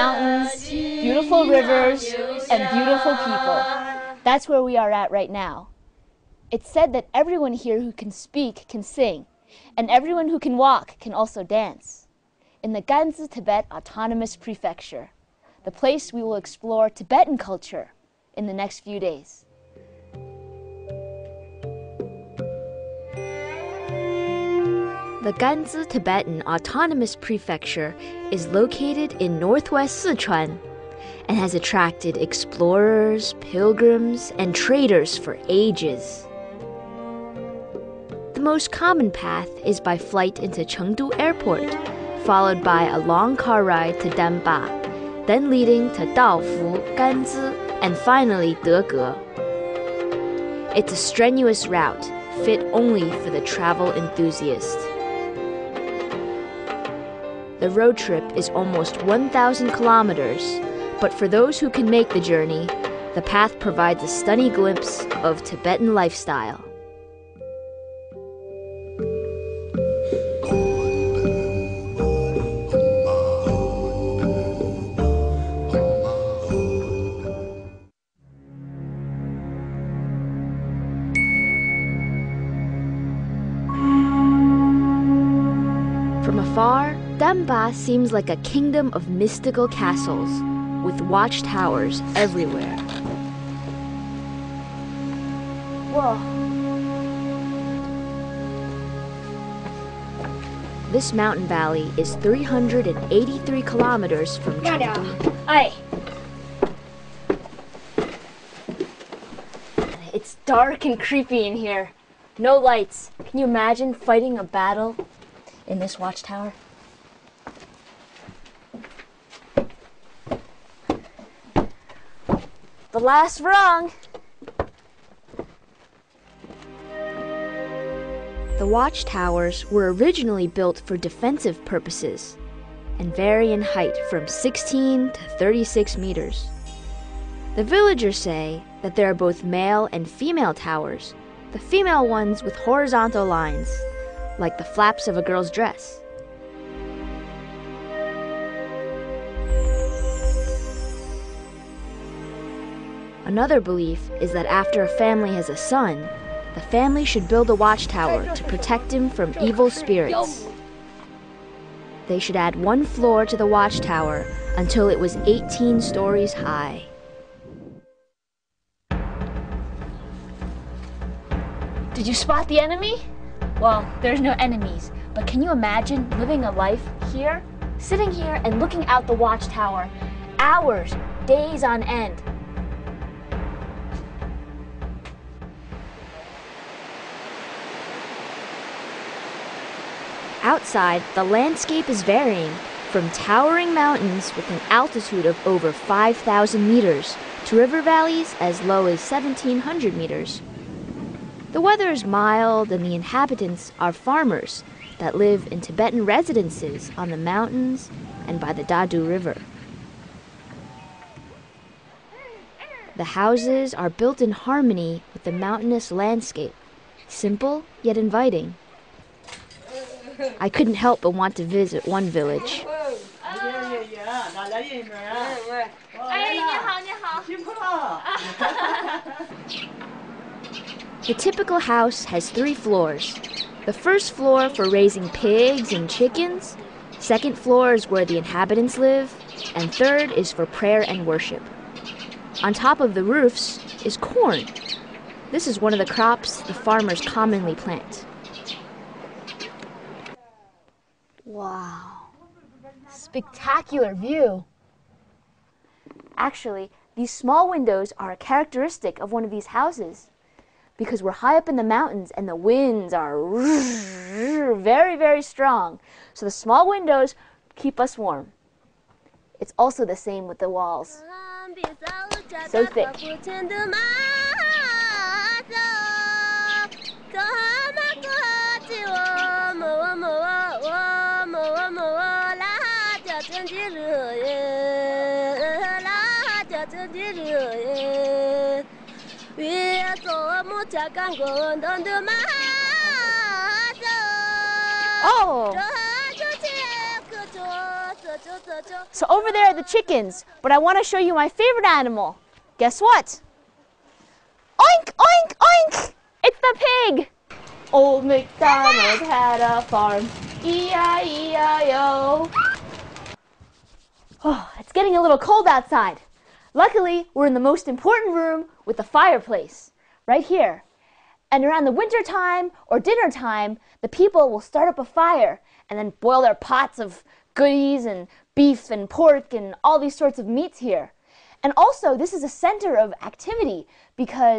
mountains, beautiful rivers, and beautiful people. That's where we are at right now. It's said that everyone here who can speak can sing, and everyone who can walk can also dance. In the Ganzi Tibet Autonomous Prefecture, the place we will explore Tibetan culture in the next few days. The Ganzi Tibetan Autonomous Prefecture is located in northwest Sichuan and has attracted explorers, pilgrims, and traders for ages. The most common path is by flight into Chengdu Airport, followed by a long car ride to Danba, then leading to Daofu, Ganzi, and finally Dege. It's a strenuous route, fit only for the travel enthusiast. The road trip is almost 1,000 kilometers, but for those who can make the journey, the path provides a stunning glimpse of Tibetan lifestyle. From afar, Danba seems like a kingdom of mystical castles, with watchtowers everywhere. Whoa. This mountain valley is 383 kilometers from Chengdu. It's dark and creepy in here. No lights. Can you imagine fighting a battle in this watchtower? The last rung! The watchtowers were originally built for defensive purposes and vary in height from 16 to 36 meters. The villagers say that there are both male and female towers, the female ones with horizontal lines, like the flaps of a girl's dress. Another belief is that after a family has a son, the family should build a watchtower to protect him from evil spirits. They should add one floor to the watchtower until it was 18 stories high. Did you spot the enemy? Well, there's no enemies, but can you imagine living a life here? Sitting here and looking out the watchtower, hours, days on end. Outside, the landscape is varying, from towering mountains with an altitude of over 5,000 meters to river valleys as low as 1,700 meters. The weather is mild and the inhabitants are farmers that live in Tibetan residences on the mountains and by the Dadu River. The houses are built in harmony with the mountainous landscape, simple yet inviting. I couldn't help but want to visit one village. The typical house has 3 floors. The first floor for raising pigs and chickens, second floor is where the inhabitants live, and third is for prayer and worship. On top of the roofs is corn. This is one of the crops the farmers commonly plant. Wow, spectacular view. Actually, these small windows are a characteristic of one of these houses because we're high up in the mountains and the winds are very, very strong. So the small windows keep us warm. It's also the same with the walls. So thick. Oh! So over there are the chickens, but I want to show you my favorite animal. Guess what? Oink, oink, oink! It's the pig! Old MacDonald had a farm, E-I-E-I-O. Oh, it's getting a little cold outside. Luckily, we're in the most important room with the fireplace, right here. And around the winter time or dinner time, the people will start up a fire and then boil their pots of goodies and beef and pork and all these sorts of meats here. And also, this is a center of activity because